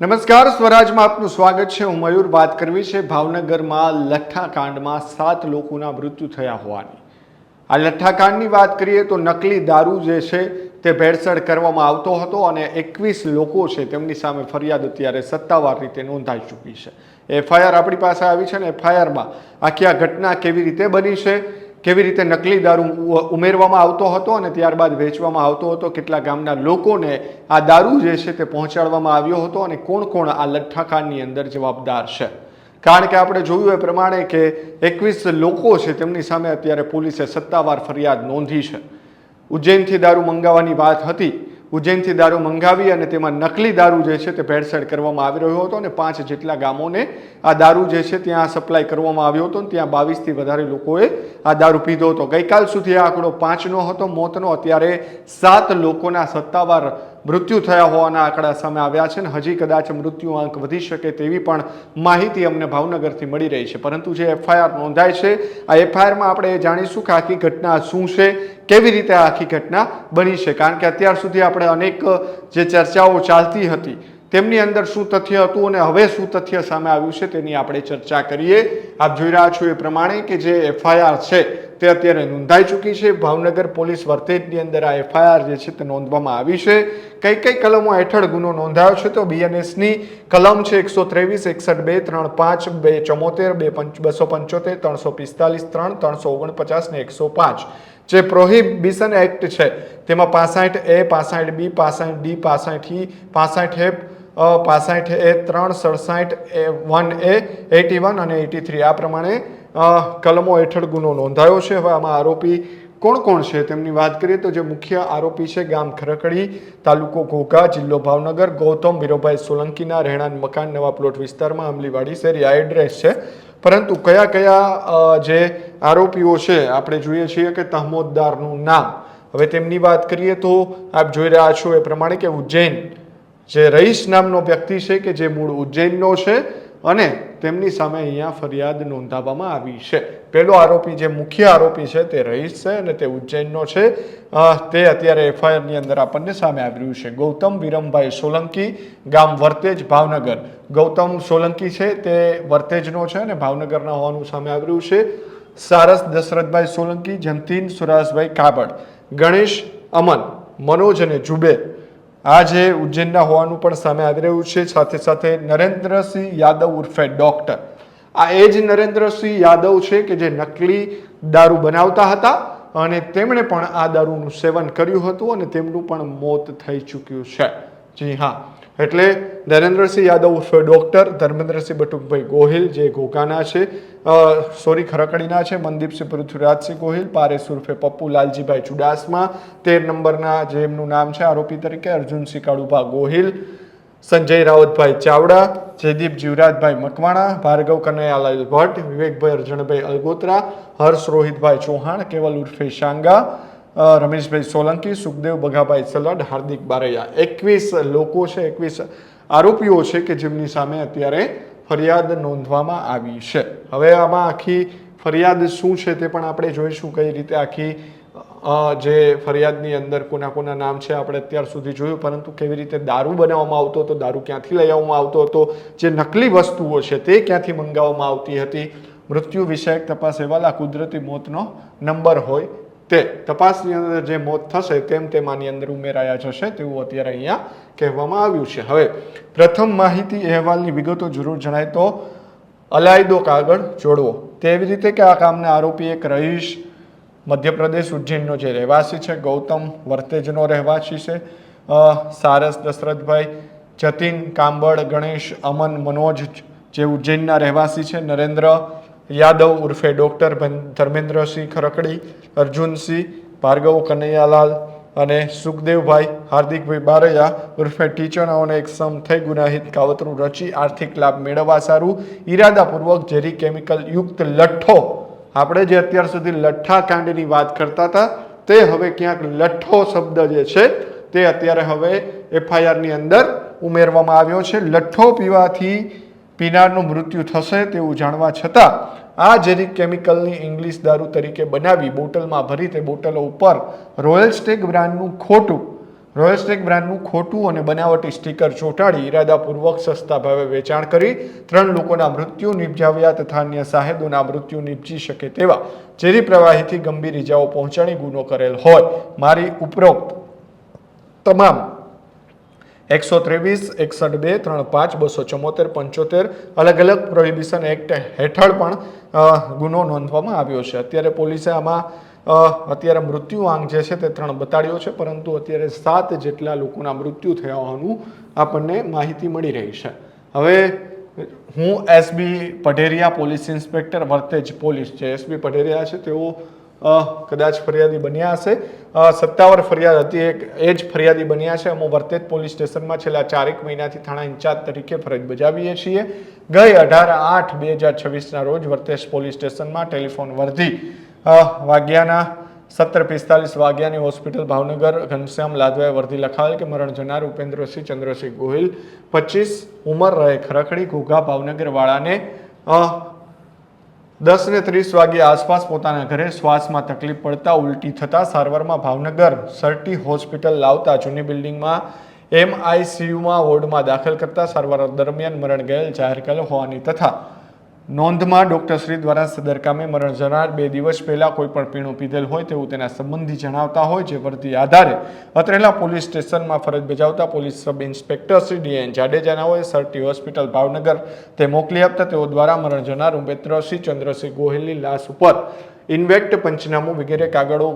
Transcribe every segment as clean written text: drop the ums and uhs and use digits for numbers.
નમસ્કાર, સ્વરાજમાં આપનું સ્વાગત છે. હું મયુર. વાત કરવી છે ભાવનગરમાં લઠ્ઠાકાંડમાં 7 લોકોના મૃત્યુ થયા હોવાની. આ લઠ્ઠાકાંડની વાત કરીએ તો નકલી દારૂ જે છે તે ભેળસેળ કરવામાં આવતો હતો અને 21 લોકો છે તેમની સામે ફરિયાદ અત્યારે સત્તાવાર રીતે નોંધાઈ ચૂકી છે. એફઆઈઆર આપણી પાસે આવી છે ને એફઆઈઆરમાં આખી આ ઘટના કેવી રીતે બની છે, કેવી રીતે નકલી દારૂ ઉમેરવામાં આવતો હતો અને ત્યારબાદ વેચવામાં આવતો હતો, કેટલા ગામના લોકોને આ દારૂ જે છે તે પહોંચાડવામાં આવ્યો હતો અને કોણ કોણ આ લઠ્ઠાકાંડની અંદર જવાબદાર છે. કારણ કે આપણે જોયું એ પ્રમાણે કે 21 લોકો છે તેમની સામે અત્યારે પોલીસે સત્તાવાર ફરિયાદ નોંધી છે. ઉજ્જૈનથી દારૂ મંગાવવાની વાત હતી. ઉજ્જૈનથી દારૂ મંગાવી અને તેમાં નકલી દારૂ જે છે તે ભેળસેળ કરવામાં આવી રહ્યો હતો અને 5 જેટલા ગામોને આ દારૂ જે છે ત્યાં સપ્લાય કરવામાં આવ્યો હતો અને ત્યાં 22થી વધારે લોકોએ આ દારૂ પીધો હતો. ગઈકાલ સુધી આ આંકડો 5નો હતો મોતનો. અત્યારે 7 લોકોના સત્તાવાર મૃત્યુ થયા હોવાના આંકડા સામે આવ્યા છે અને હજી કદાચ મૃત્યુ આંક વધી શકે તેવી પણ માહિતી અમને ભાવનગરથી મળી રહી છે. પરંતુ જે એફઆઈઆર નોંધાય છે આ એફઆઈઆરમાં આપણે જાણીશું કે આખી ઘટના શું છે, કેવી રીતે આખી ઘટના બની છે. કારણ કે અત્યાર સુધી આપણે અનેક જે ચર્ચાઓ ચાલતી હતી તેમની અંદર શું તથ્ય હતું અને હવે શું તથ્ય સામે આવ્યું છે તેની આપણે ચર્ચા કરીએ. આપ જોઈ રહ્યા છો એ પ્રમાણે કે જે એફઆઈઆર છે તે અત્યારે નોંધાઈ ચૂકી છે. ભાવનગર પોલીસ વર્તેજની અંદર આ એફઆઈઆર જે છે તે નોંધવામાં આવી છે. કઈ કઈ કલમો હેઠળ ગુનો નોંધાયો છે તો બીએનએસની કલમ છે 123, 61, 2, 35, 274, 275, 345, 3, 349 ને 105 જે પ્રોહિબિશન એક્ટ છે તેમાં 65A, 65B, 65D, 65E, 65F, 65A3, 67A1A, 81 અને 83 આ પ્રમાણે કલમો હેઠળ ગુનો નોંધાયો છે. હવે આમાં આરોપી કોણ કોણ છે તેમની વાત કરીએ તો જે મુખ્ય આરોપી છે ગામ ખરકડી, તાલુકો ઘોઘા, જિલ્લો ભાવનગર, ગૌતમ વીરભાઈ સોલંકીના રહેણાંક મકાન નવા પ્લોટ વિસ્તારમાં અમલીવાડી શેરી આ એડ્રેસ છે. પરંતુ કયા કયા જે આરોપીઓ છે આપણે જોઈએ છીએ કે તહમોદદારનું નામ. હવે તેમની વાત કરીએ તો આપ જોઈ રહ્યા છો એ પ્રમાણે કે ઉજ્જૈન જે રહીશ નામનો વ્યક્તિ છે કે જે મૂળ ઉજ્જૈનનો છે અને તેમની સામે અહીંયા ફરિયાદ નોંધાવવામાં આવી છે. પહેલો આરોપી જે મુખ્ય આરોપી છે તે રહીશ છે અને તે ઉજ્જૈનનો છે. તે અત્યારે એફઆઈઆરની અંદર આપણને સામે આવી રહ્યું છે. ગૌતમ વિરમભાઈ સોલંકી, ગામ વર્તેજ, ભાવનગર. ગૌતમ સોલંકી છે તે વર્તેજનો છે અને ભાવનગરના હોવાનું સામે આવી રહ્યું છે. સારસ દશરથભાઈ સોલંકી, જંતીન સુરાસભાઈ કાબડ, ગણેશ, અમન, મનોજ અને જુબેર આ જે ઉજ્જૈનના હોવાનું પણ સામે આવી રહ્યું છે. સાથે સાથે નરેન્દ્રસિંહ યાદવ ઉર્ફે ડોક્ટર. આ એ જ નરેન્દ્રસિંહ યાદવ છે કે જે નકલી દારૂ બનાવતા હતા અને તેમણે પણ આ દારૂનું સેવન કર્યું હતું અને તેમનું પણ મોત થઈ ચૂક્યું છે. જી હા, એટલે નરેન્દ્રસિંહ યાદવ ઉર્ફે ડોક્ટર, ધર્મેન્દ્રસિંહ બટુકભાઈ ગોહિલ જે ઘોઘાના છે, ખરકડીના છે, મનદીપસિંહ પૃથ્વીરાજસિંહ ગોહિલ, પારેશ ઉર્ફે પપ્પુ લાલજીભાઈ ચુડાસમા, 13 નંબરના જે એમનું નામ છે આરોપી તરીકે, અર્જુનસિંહ કાળુભા ગોહિલ, સંજય રાવતભાઈ ચાવડા, જયદીપ જીવરાજભાઈ મકવાણા, ભાર્ગવ કનૈયાલાલ ભટ્ટ, વિવેકભાઈ અર્જણભાઈ અલગોત્રા, હર્ષ રોહિતભાઈ ચૌહાણ, કેવલ ઉર્ફે શાંગા, રમેશભાઈ સોલંકી, સુખદેવ બગાભાઈ સલડ, હાર્દિક બારૈયા. 21 લોકો છે, 21 આરોપીઓ છે કે જેમની સામે અત્યારે ફરિયાદ નોંધવામાં આવી છે. હવે આમાં આખી ફરિયાદ શું છે તે પણ આપણે જોઈશું. કઈ રીતે આખી જે ફરિયાદની અંદર કોના કોના નામ છે આપણે અત્યાર સુધી જોયું, પરંતુ કેવી રીતે દારૂ બનાવવામાં આવતો હતો, દારૂ ક્યાંથી લઈ આવવામાં આવતો હતો, જે નકલી વસ્તુઓ છે તે ક્યાંથી મંગાવવામાં આવતી હતી, મૃત્યુ વિષયક તપાસ અહેવાલ આ કુદરતી મોતનો નંબર હોય તે તપાસની અંદર જે મોત થશે તેમ તેમાંની અંદર ઉમેરાયા જશે તેવું અત્યારે અહીંયા કહેવામાં આવ્યું છે. હવે પ્રથમ માહિતી અહેવાલની વિગતો જરૂર જણાય તો અલાયદો કાગળ જોડવો. તેવી રીતે કે આ કામના આરોપી એક રહીશ મધ્યપ્રદેશ ઉજ્જૈનનો જે રહેવાસી છે, ગૌતમ વર્તેજનો રહેવાસી છે, સારસ દશરથભાઈ, જતીન કાંબળ, ગણેશ, અમન, મનોજ જે ઉજ્જૈનના રહેવાસી છે, નરેન્દ્ર યાદવ ઉર્ફે ડોક્ટર, ધર્મેન્દ્રસિંહ ખરકડી, અર્જુનસિંહ, ભાર્ગવ કનૈયાલાલ અને સુખદેવભાઈ હાર્દિકભાઈ બારૈયા ઉર્ફે ટીચરોને એક સમ થઈ ગુનાહિત કાવતરું રચી આર્થિક લાભ મેળવવા સારું ઈરાદાપૂર્વક ઝેરી કેમિકલ યુક્ત લઠ્ઠો. આપણે જે અત્યાર સુધી લઠ્ઠાકાંડની વાત કરતા હતા તે હવે ક્યાંક લઠ્ઠો શબ્દ જે છે તે અત્યારે હવે એફઆઈઆરની અંદર ઉમેરવામાં આવ્યો છે. લઠ્ઠો પીવાથી પીનારનું મૃત્યુ થશે તેવું જાણવા છતાં આ ઝેરી કેમિકલની ઇંગ્લિશ દારૂ તરીકે બનાવી બોટલમાં ભરી તે બોટલો ઉપર રોયલ સ્ટેગ બ્રાન્ડનું ખોટું રોયલ સ્ટેગ બ્રાન્ડનું ખોટું અને બનાવટી સ્ટીકર ચોંટાડી ઇરાદાપૂર્વક સસ્તા ભાવે વેચાણ કરી 3 લોકોના મૃત્યુ નિપજાવ્યા તથા અન્ય સાહેદોના મૃત્યુ નિપજી શકે તેવા ઝેરી પ્રવાહીથી ગંભીર ઇજાઓ પહોંચાડી ગુનો કરેલ હોય મારી ઉપરોક્ત તમામ 123, 61, 2, 35, 274, 75 અલગ અલગ પ્રોહિબિશન એક્ટ હેઠળ પણ ગુનો નોંધવામાં આવ્યો છે. અત્યારે પોલીસે આમાં અત્યારે મૃત્યુઆંક જે છે તે 3 બતાડ્યો છે, પરંતુ અત્યારે 7 જેટલા લોકોના મૃત્યુ થયા હોવાનું આપણને માહિતી મળી રહી છે. હવે હું SB Padheriya police inspector Vartej police જે એસબી પઢેરિયા છે તેઓ કદાચ ફરિયાદી બન્યા હશે. સત્તાવાર ફરિયાદ હતી એ જ ફરિયાદી બન્યા છે. અમે વર્તેજ પોલીસ સ્ટેશનમાં છેલ્લા 4 મહિનાથી થાણા ઇન્ચાર્જ તરીકે ફરજ બજાવીએ છીએ. ગઈ 18/8/2026ના રોજ વર્તેજ પોલીસ સ્ટેશનમાં ટેલિફોન વર્ધી વાગ્યાના 17:45 વાગ્યાની હોસ્પિટલ ભાવનગર ઘનશ્યામ લાદવાએ વર્ધી લખાવેલ કે મરણ જનાર ઉપેન્દ્રસિંહ ચંદ્રસિંહ ગોહિલ 25 ઉંમર રહે ખરખડી ઘોઘા ભાવનગર વાળાને 10:30 વાગ્યે આસપાસ પોતાના ઘરે શ્વાસમાં તકલીફ પડતા ઉલટી થતા સારવારમાં ભાવનગર સરટી હોસ્પિટલ લાવતા જૂની બિલ્ડિંગમાં MICUમાં વોર્ડમાં દાખલ કરતા સારવાર દરમિયાન મરણ ગયેલ જાહેર કરેલ હોવાની તથા નોંધમાં ડોક્ટર શ્રી દ્વારા સદર કામે મરણ જનાર 2 દિવસ પહેલા કોઈ પણ પીણું પીધેલ હોય તેવું તેના સંબંધી જણાવતા હોય જે વર્દી આધારે અત્રેલા પોલીસ સ્ટેશનમાં ફરજ બજાવતા police sub inspector Shri DN જાડેજાનાઓએ સરટી હોસ્પિટલ ભાવનગર તે મોકલી આપતા તેઓ દ્વારા મરણ જનાર ઉપેન્દ્રસિંહ ચંદ્રસિંહ ગોહિલની લાશ ઉપર ઇન્વેક્ટ પંચનામું વગેરે કાગળો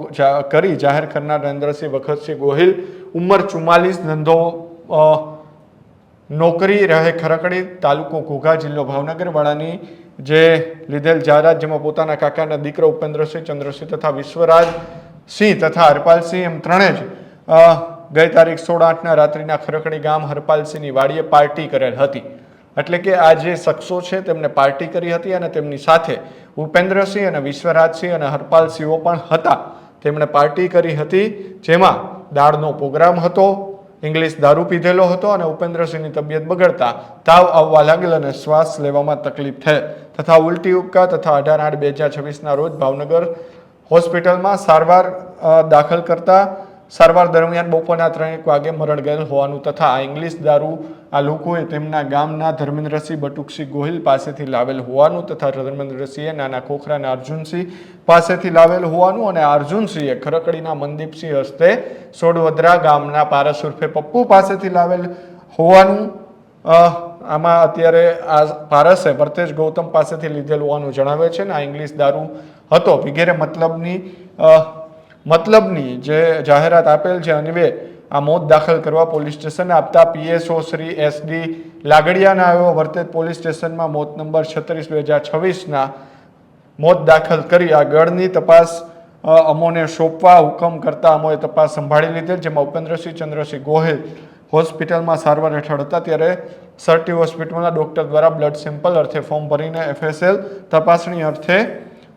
કરી જાહેર કરનાર નરેન્દ્રસિંહ વખતસિંહ ગોહિલ ઉંમર 44 ધંધો નોકરી રહે ખરકડી તાલુકો ઘોઘા જિલ્લો ભાવનગર વાળાની જે લીધેલ જાહેરાત જેમાં પોતાના કાકાના દીકરા ઉપેન્દ્રસિંહ ચંદ્રસિંહ તથા વિશ્વરાજ સિંહ તથા હરપાલસિંહ એમ ત્રણે જ ગઈ તારીખ 16/8ના રાત્રિના ખરકડી ગામ હરપાલસિંહની વાડીએ પાર્ટી કરેલ હતી. એટલે કે આ જે શખ્સો છે તેમને પાર્ટી કરી હતી અને તેમની સાથે ઉપેન્દ્રસિંહ અને વિશ્વરાજસિંહ અને હરપાલસિંહો પણ હતા. તેમણે પાર્ટી કરી હતી જેમાં દાળનો પ્રોગ્રામ હતો, ઇંગ્લિશ દારૂ પીધેલો હતો અને ઉપેન્દ્રસિંહની તબિયત બગડતા તાવ આવવા લાગેલ અને શ્વાસ લેવામાં તકલીફ થઈ તથા ઉલટી ઉપકા તથા 18/8/2026ના રોજ ભાવનગર હોસ્પિટલમાં સારવાર દાખલ કરતા સારવાર દરમિયાન બપોરના 3 વાગે મરણ ગયેલ હોવાનું તથા આ ઇંગ્લિશ દારૂ આ લોકોએ તેમના ગામના ધર્મેન્દ્રસિંહ બટુકસિંહ ગોહિલ પાસેથી લાવેલ હોવાનું તથા ધર્મેન્દ્રસિંહે નાના ખોખરાના અર્જુનસિંહ પાસેથી લાવેલ હોવાનું અને અર્જુનસિંહે ખરકડીના મનદીપસિંહ હસ્તે સોડવદરા ગામના પારસ ઉર્ફે પપ્પુ પાસેથી લાવેલ હોવાનું આમાં અત્યારે આ પારસે વર્તેજ ગૌતમ પાસેથી લીધેલ હોવાનું જણાવે છે. ને આ ઇંગ્લિશ દારૂ હતો વગેરે મતલબની જે જાહેરાત આપેલ છે અન્વયે આ મોત દાખલ કરવા પોલીસ સ્ટેશને આપતા PSO શ્રી SD લાગડિયાના આવ્યો વર્તેજ પોલીસ સ્ટેશનમાં મોત નંબર 36/2026ના મોત દાખલ કરી આગળની તપાસ અમોને સોંપવા હુકમ કરતા અમોએ તપાસ સંભાળી લીધેલ જેમાં ઉપેન્દ્રસિંહ ચંદ્રસિંહ ગોહિલ હોસ્પિટલમાં સારવાર હેઠળ હતા ત્યારે સરટી હોસ્પિટલના ડોક્ટર દ્વારા બ્લડ સેમ્પલ અર્થે ફોર્મ ભરીને FSL તપાસણી અર્થે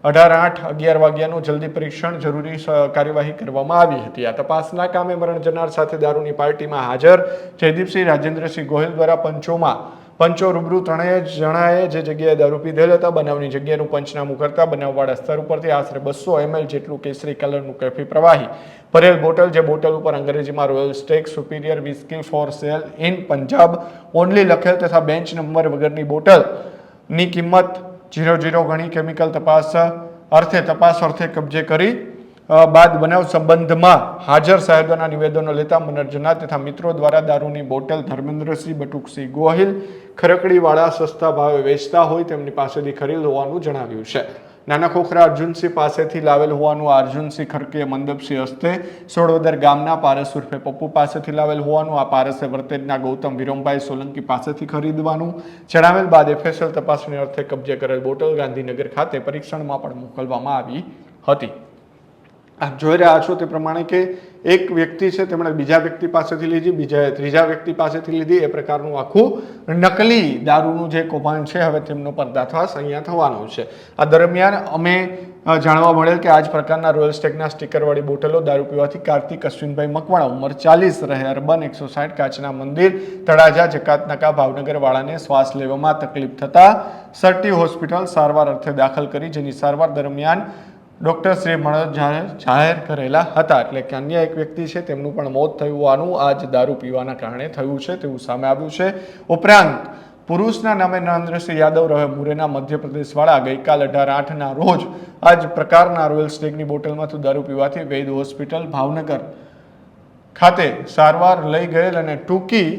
18/8-11 વાગ્યાનું જલ્દી પરીક્ષણ જરૂરી કાર્યવાહી કરવામાં આવી હતી. આ તપાસના કામે મરણ જનાર સાથે દારૂની પાર્ટીમાં હાજર જયદીપસિંહ રાજેન્દ્રસિંહ ગોહિલ દ્વારા પંચો રૂબરૂ ત્રણેય જણાએ જે જગ્યાએ દારૂ પીધેલ હતા બનાવની જગ્યાનું પંચનામું કરતા બનાવવાળા સ્તર ઉપરથી આશરે 200 ml જેટલું કેસરી કલરનું કેફી પ્રવાહી ભરેલ બોટલ જે બોટલ ઉપર અંગ્રેજીમાં royal stag superior whisky for sale in Punjab only લખેલ તથા બેન્ચ નંબર વગરની બોટલની કિંમત 00 ગણી કેમિકલ તપાસ અર્થે કબજે કરી બાદ બનાવ સંબંધમાં હાજર સાહેબોના નિવેદનો લેતા મરણ જનાર તથા મિત્રો દ્વારા દારૂની બોટલ ધર્મેન્દ્રસિંહ બટુકસિંહ ગોહિલ ખરકડીવાળા સસ્તા ભાવે વેચતા હોય તેમની પાસેથી ખરીદ હોવાનું જણાવ્યું છે. નાના ખોખરા અર્જુનસિંહ પાસેથી લાવેલ હોવાનું અર્જુનસિંહ ખરકીએ મંદપસિંહ હસ્તે સોડવદર ગામના પારસ ઉર્ફે પપ્પુ પાસેથી લાવેલ હોવાનું આ પારસે વર્તેજના ગૌતમ વિરમભાઈ સોલંકી પાસેથી ખરીદવાનું જણાવેલ બાદ FSL તપાસણી અર્થે કબજે કરેલ બોટલ ગાંધીનગર ખાતે પરીક્ષણમાં પણ મોકલવામાં આવી હતી. આપ જોઈ રહ્યા છો તે પ્રમાણે કે એક વ્યક્તિ છે તેમણે બીજા વ્યક્તિ પાસેથી લીધી, બીજાએ ત્રીજા વ્યક્તિ પાસેથી લીધી, એ પ્રકારનું આખું નકલી દારૂનું જે કૌભાંડ છે હવે તેમનો પર્દાફાશ અહીંયા થવાનો છે. આ દરમિયાન અમે જાણવા મળેલ કે આ જ પ્રકારના રોયલ સ્ટેગના સ્ટીકરવાળી બોટલો દારૂ પીવાથી કાર્તિક અશ્વિનભાઈ મકવાણા ઉંમર 40 રહે અર્બન 160 કાચના મંદિર તળાજા જકાતનાકા ભાવનગર વાળાને શ્વાસ લેવામાં તકલીફ થતા સરટી હોસ્પિટલ સારવાર અર્થે દાખલ કરી જેની સારવાર દરમિયાન ડૉક્ટર શ્રી મળત જાહેર કરેલા હતા. એટલે કે અન્ય એક વ્યક્તિ છે તેમનું પણ મોત થયું હોવાનું આ જ દારૂ પીવાના કારણે થયું છે તેવું સામે આવ્યું છે. ઉપરાંત પુરુષના નામે નરેન્દ્રસિંહ યાદવ રહે મુરેના મધ્યપ્રદેશવાળા ગઈકાલ 18/8ના રોજ આ જ પ્રકારના રોયલ સ્ટેગની બોટલમાંથી દારૂ પીવાથી વૈદ હોસ્પિટલ ભાવનગર ખાતે સારવાર લઈ ગયેલ અને ટૂંકી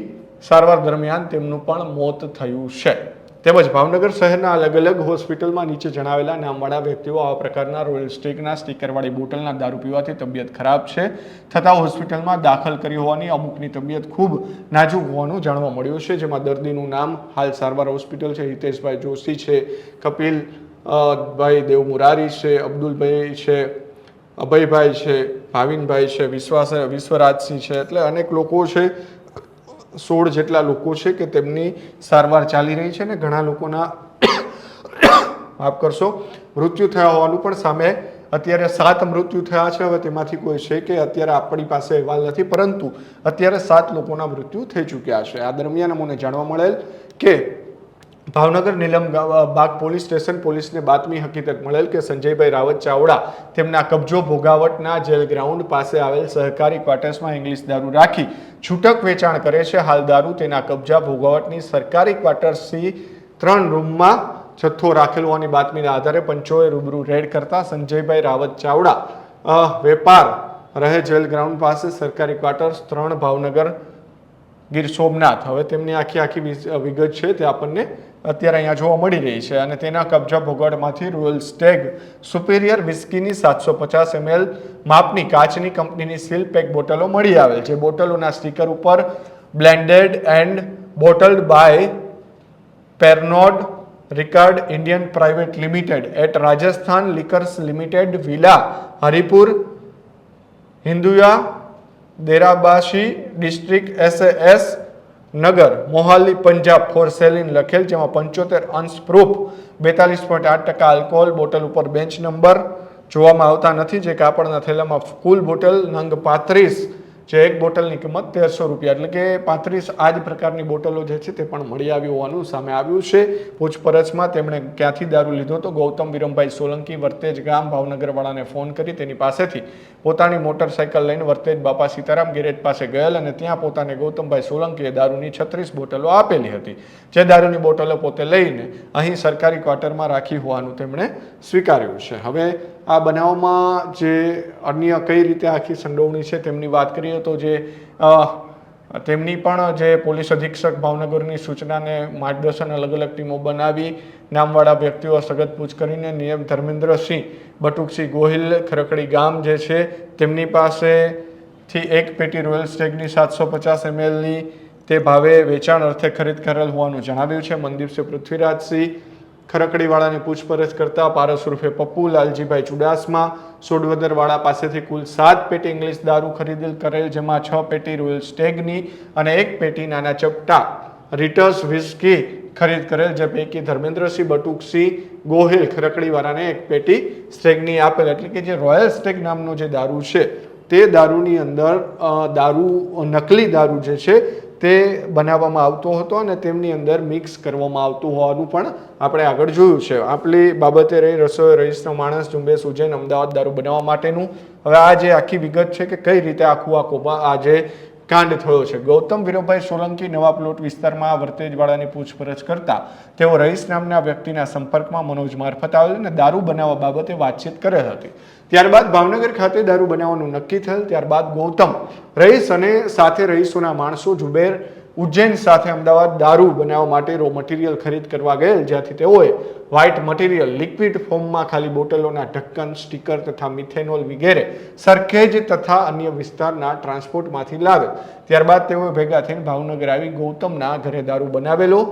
સારવાર દરમિયાન તેમનું પણ મોત થયું છે. તેમજ ભાવનગર શહેરના અલગ અલગ હોસ્પિટલમાં નીચે જણાવેલા નામવાળા વ્યક્તિઓ આવા પ્રકારના રોયલ સ્ટેગના સ્ટીકરવાળી બોટલના દારૂ પીવાથી તબિયત ખરાબ છે થતાં હોસ્પિટલમાં દાખલ કરી હોવાની, અમુકની તબિયત ખૂબ નાજુક હોવાનું જાણવા મળ્યું છે. જેમાં દર્દીનું નામ હાલ સારવાર હોસ્પિટલ છે હિતેશભાઈ જોશી છે, કપિલ ભાઈ દેવમુરારી છે, અબ્દુલભાઈ છે, અભયભાઈ છે, ભાવિનભાઈ છે, વિશ્વરાજસિંહ છે. એટલે અનેક લોકો છે, 16 જેટલા લોકો છે કે તેમની સારવાર ચાલી રહી છે અને ઘણા લોકોના માફ કરશો મૃત્યુ થયા હોવાનું પણ સામે અત્યારે 7 મૃત્યુ થયા છે. હવે તેમાંથી કોઈ છે કે અત્યારે આપણી પાસે અહેવાલ નથી, પરંતુ અત્યારે 7 લોકોના મૃત્યુ થઈ ચૂક્યા છે. આ દરમિયાન અમને જાણવા મળેલ કે ભાવનગર નીલમબાગ પોલીસ સ્ટેશન પોલીસને બાતમી હકીકત મળેલ કે સંજયભાઈ રાવત ચાવડા તેમના કબજો ભોગાવટના જેલ ગ્રાઉન્ડ પાસે આવેલ સહકારી ક્વાર્ટર્સમાં ઇંગ્લિશ દારૂ રાખી છૂટક વેચાણ કરે છે. હાલ દારૂ તેના કબજા ભોગાવટની સરકારી ક્વાર્ટર્સથી 3 રૂમમાં જથ્થો રાખેલો હોવાની બાતમીના આધારે પંચોએ રૂબરૂ રેડ કરતા સંજયભાઈ રાવત ચાવડા વેપાર રહે જેલ ગ્રાઉન્ડ પાસે સરકારી ક્વાર્ટર્સ 3 ભાવનગર ગીર સોમનાથ. હવે તેમની આખી વિગત છે તે આપણને અત્યારે અહીંયા જોવા મળી રહી છે અને તેના કબજા ભોગવટમાંથી રોયલ સ્ટેગ સુપિરિયર વિસ્કીની 750 ml માપની કાચની કંપનીની સીલ પેક બોટલો મળી આવેલ છે. બોટલોના સ્ટીકર ઉપર blended and bottled by Pernod Ricard Indian private limited at Rajasthan liquors limited વિલા Haripur Hinduan Derabassi district SAS Nagar Mohali Punjab four Celine લખેલ, જેમાં 75 અંશ પ્રૂફ 42.8% આલ્કોહોલ બોટલ ઉપર બેન્ચ નંબર જોવામાં આવતા નથી. જે કાપડના થેલામાં કુલ બોટલ નંગ 35 જે એક બોટલની કિંમત 1300 રૂપિયા એટલે કે 35 આ જ પ્રકારની બોટલો જે છે તે પણ મળી આવી હોવાનું સામે આવ્યું છે. પૂછપરછમાં તેમણે ક્યાંથી દારૂ લીધો તો ગૌતમ વિરમભાઈ સોલંકી વર્તેજ ગામ ભાવનગરવાળાને ફોન કરી તેની પાસેથી પોતાની મોટરસાઇકલ લઈને વર્તેજ બાપા સીતારામ ગેરેજ પાસે ગયેલ અને ત્યાં પોતાને ગૌતમભાઈ સોલંકીએ દારૂની 36 બોટલો આપેલી હતી. જે દારૂની બોટલો પોતે લઈને અહીં સરકારી ક્વાર્ટરમાં રાખી હોવાનું તેમણે સ્વીકાર્યું છે. હવે આ બનાવમાં જે અન્ય કઈ રીતે આખી સંડોવણી છે તેમની વાત કરીએ તો જે તેમની પણ જે પોલીસ અધિક્ષક ભાવનગરની સૂચનાને માર્ગદર્શન અલગ અલગ ટીમો બનાવી નામવાળા વ્યક્તિઓ સખત પૂછ કરીને નિયમ ધર્મેન્દ્રસિંહ બટુકસિંહ ગોહિલ ખરકડી ગામ જે છે તેમની પાસેથી એક પેટી રોયલ સ્ટેગની 750 mlની તે ભાવે વેચાણ અર્થે ખરીદ કરેલ હોવાનું જણાવ્યું છે. મનદીપસિંહ પૃથ્વીરાજસિંહ ખરકડીવાળાની પૂછપરછ કરતા પારસ ઉર્ફે પપ્પુ લાલજીભાઈ ચુડાસમા સોડવદરવાળા પાસેથી કુલ 7 પેટી ઇંગ્લિશ દારૂ ખરીદેલ કરેલ, જેમાં 6 પેટી રોયલ સ્ટેગની અને 1 પેટી નાના ચપટા રિટર્સ વિસ્કી ખરીદ કરેલ. જે પૈકી ધર્મેન્દ્રસિંહ બટુકસિંહ ગોહિલ ખરકડીવાળાને 1 પેટી સ્ટેગની આપેલ. એટલે કે જે રોયલ સ્ટેગ નામનો જે દારૂ છે તે દારૂની અંદર નકલી દારૂ જે છે તે બનાવવામાં આવતો હતો અને તેમની અંદર મિક્સ કરવામાં આવતું હોવાનું પણ આપણે આગળ જોયું છે. આપણી બાબતે રહી રહીશનો માણસ ઝુંબેશ ઉજ્જૈન અમદાવાદ દારૂ બનાવવા માટેનું. હવે આ જે આખી વિગત છે કે કઈ રીતે આ જે કાંડ થયો છે. ગૌતમ વિરમભાઈ સોલંકી નવા પ્લોટ વિસ્તારમાં વર્તેજવાળાની પૂછપરછ કરતા તેઓ રહીશ નામના વ્યક્તિના સંપર્કમાં મનોજ મારફત આવેલ અને દારૂ બનાવવા બાબતે વાતચીત કરેલ હતી. ત્યારબાદ ભાવનગર ખાતે દારૂ બનાવવાનું નક્કી થયેલ. ત્યારબાદ ગૌતમ રહીશ અને સાથે રહીશોના માણસો ઝુબેર ઉજ્જૈન સાથે અમદાવાદ દારૂ બનાવવા માટે રો મટીરિયલ ખરીદ કરવા ગયેલ, જ્યાંથી તેઓએ વ્હાઇટ મટીરિયલ લિક્વિડ ફોર્મમાં ખાલી બોટલોના ઢક્કન, સ્ટીકર તથા મિથેનોલ વગેરે સરખેજ તથા અન્ય વિસ્તારના ટ્રાન્સપોર્ટમાંથી લાવેલ. ત્યારબાદ તેઓએ ભેગા થઈને ભાવનગર આવી ગૌતમના ઘરે દારૂ બનાવેલો.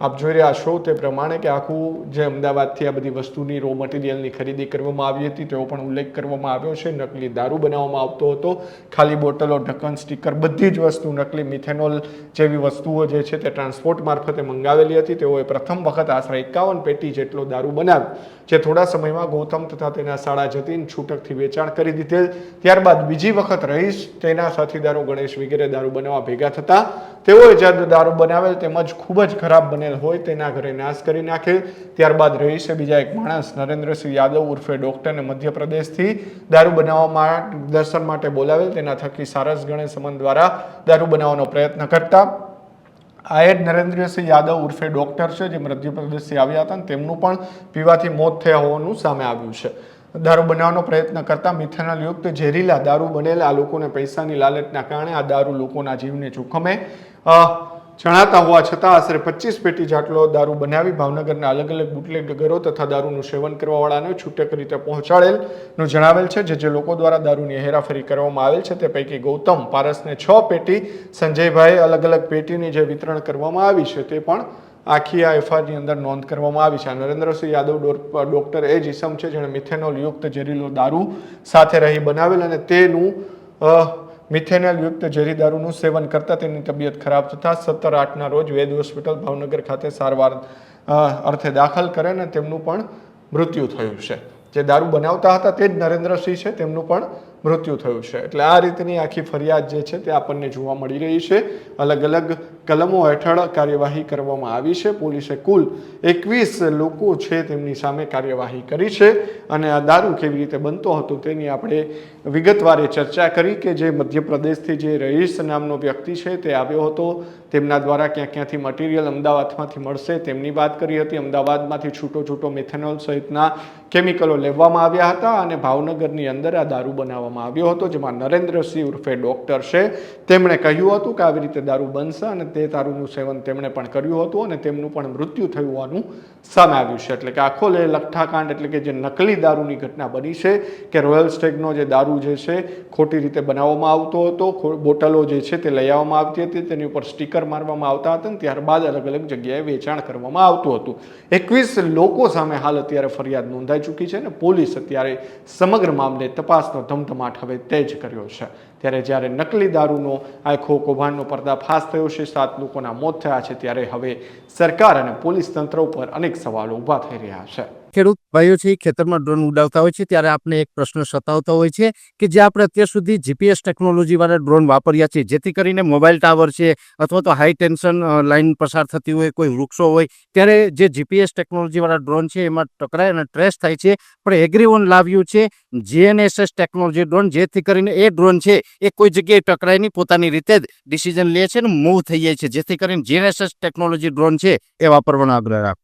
આપ જોઈ રહ્યા છો તે પ્રમાણે કે આખું જે અમદાવાદથી આ બધી વસ્તુની રો મટીરિયલની ખરીદી કરવામાં આવી હતી તેવો પણ ઉલ્લેખ કરવામાં આવ્યો છે. નકલી દારૂ બનાવવામાં આવતો હતો. ખાલી બોટલો, ઢક્કન, સ્ટીકર બધી જ વસ્તુ નકલી મિથેનોલ જેવી વસ્તુઓ જે છે તે ટ્રાન્સપોર્ટ મારફતે મંગાવેલી હતી. તેઓએ પ્રથમ વખત આશરે 51 પેટી જેટલો દારૂ બનાવ્યો, જે થોડા સમયમાં ગૌતમ તથા તેના શાળા જતીન છૂટકથી વેચાણ કરી દીધેલ. ત્યારબાદ બીજી વખત રહીશ તેના સાથીદારો ગણેશ વગેરે દારૂ બનાવવા ભેગા થતા તેઓએ જે દારૂ બનાવેલ તેમજ ખૂબ જ ખરાબ બનેલ હોય તેના ઘરે નાશ કરી નાખેલ. ત્યારબાદ રહીશે બીજા એક માણસ નરેન્દ્રસિંહ યાદવ ઉર્ફે ડોક્ટરને મધ્યપ્રદેશથી દારૂ બનાવવા દર્શન માટે બોલાવેલ. તેના થકી સારસ ગણેશ સમન દ્વારા દારૂ બનાવવાનો પ્રયત્ન કરતા આ એ જ નરેન્દ્રસિંહ યાદવ ઉર્ફે ડોક્ટર છે જે મધ્યપ્રદેશથી આવ્યા હતા અને તેમનું પણ પીવાથી મોત થયા હોવાનું સામે આવ્યું છે. દારૂ બનાવવાનો પ્રયત્ન કરતા મિથેનોલ યુક્ત ઝેરીલા દારૂ બનેલા આ લોકોને પૈસાની લાલચના કારણે આ દારૂ લોકોના જીવને જોખમે જણાતા હોવા છતાં આશરે 25 પેટી જેટલો દારૂ બનાવી ભાવનગરના અલગ અલગ બુટલેગરો તથા દારૂનું સેવન કરવાવાળાને છૂટક રીતે પહોંચાડેલનું જણાવેલ છે. જે લોકો દ્વારા દારૂની હેરાફેરી કરવામાં આવેલ છે તે પૈકી ગૌતમ પારસને 6 પેટી, સંજયભાઈ અલગ અલગ પેટીની જે વિતરણ કરવામાં આવી છે તે પણ આખી આ એફઆઈઆરની અંદર નોંધ કરવામાં આવી છે. નરેન્દ્રસિંહ યાદવ ડોક્ટર એ જ ઇસમ છે જેણે મિથેનોલ યુક્ત ઝેરીલો દારૂ સાથે રહી બનાવેલ અને તેનું મિથેનોલ યુક્ત ઝેરી દારૂનું સેવન કરતા તેની તબિયત ખરાબ થતાં 17/8ના રોજ વેદ હોસ્પિટલ ભાવનગર ખાતે સારવાર અર્થે દાખલ કરે અને તેમનું પણ મૃત્યુ થયું છે. જે દારૂ બનાવતા હતા તે જ નરેન્દ્રસિંહ છે, તેમનું પણ મૃત્યુ થયું છે. એટલે આ રીતની આખી ફરિયાદ જે છે તે આપણને જોવા મળી રહી છે. અલગ અલગ કલમો હેઠળ કાર્યવાહી કરવામાં આવી છે. પોલીસે કુલ 21 લોકો છે તેમની સામે કાર્યવાહી કરી છે અને આ દારૂ કેવી રીતે બનતો હતો તેની આપણે વિગતવારે ચર્ચા કરી કે જે મધ્યપ્રદેશથી જે રહીશ નામનો વ્યક્તિ છે તે આવ્યો હતો, તેમના દ્વારા ક્યાંથી મટીરિયલ અમદાવાદમાંથી મળશે તેમની વાત કરી હતી. અમદાવાદમાંથી છૂટો મિથેનોલ સહિતના કેમિકલો લેવામાં આવ્યા હતા અને ભાવનગરની અંદર આ દારૂ બનાવવામાં આવ્યો હતો. જેમાં નરેન્દ્રસિંહ ઉર્ફે ડોક્ટર છે તેમણે કહ્યું હતું કે આવી રીતે દારૂ બનશે અને તે દારૂનું સેવન તેમણે પણ કર્યું હતું અને તેમનું પણ મૃત્યુ થયું હોવાનું સામે આવ્યું છે. એટલે કે આખો લઠ્ઠાકાંડ એટલે કે જે નકલી દારૂની ઘટના બની છે કે રોયલ સ્ટેગનો જે દારૂ જે છે ખોટી રીતે બનાવવામાં આવતો હતો, બોટલો જે છે તે લઈ આવવામાં આવતી હતી, તેની ઉપર સ્ટીકર મારવામાં આવતા હતા અને ત્યારબાદ અલગ અલગ જગ્યાએ વેચાણ કરવામાં આવતું હતું. 21 લોકો સામે હાલ અત્યારે ફરિયાદ નોંધાઈ ચૂકી છે અને પોલીસ અત્યારે સમગ્ર મામલે તપાસનો ધમધમાટ હવે તેજ કર્યો છે. ત્યારે જ્યારે નકલી દારૂનો આખો કૌભાંડનો પર્દાફાશ થયો છે, 7 લોકોના મોત થયા છે, ત્યારે હવે સરકાર અને પોલીસ તંત્ર ઉપર અનેક સવાલો ઊભા થઈ રહ્યા છે. ખેડૂત ભાઈઓ છે ખેતરમાં ડ્રોન ઉડાવતા હોય છે ત્યારે આપણે એક પ્રશ્ન સતાવતો હોય છે કે જે આપણે અત્યાર સુધી જીપીએસ ટેકનોલોજી વાળા ડ્રોન વાપર્યા છે, જેથી કરીને મોબાઈલ ટાવર છે અથવા તો હાઈ ટેન્શન લાઈન પસાર થતી હોય, કોઈ વૃક્ષો હોય, ત્યારે જે જીપીએસ ટેકનોલોજી વાળા ડ્રોન છે એમાં ટકરાય અને ટ્રેસ થાય છે. પણ એગ્રીવન લાવ્યું છે જીએનએસએસ ટેકનોલોજી ડ્રોન, જેથી કરીને એ ડ્રોન છે એ કોઈ જગ્યાએ ટકરાય નહીં, પોતાની રીતે જ ડિસિઝન લે છે અને મૂવ થઈ જાય છે, જેથી કરીને જીએનએસએસ ટેકનોલોજી ડ્રોન છે એ વાપરવાનો આગ્રહ રાખો.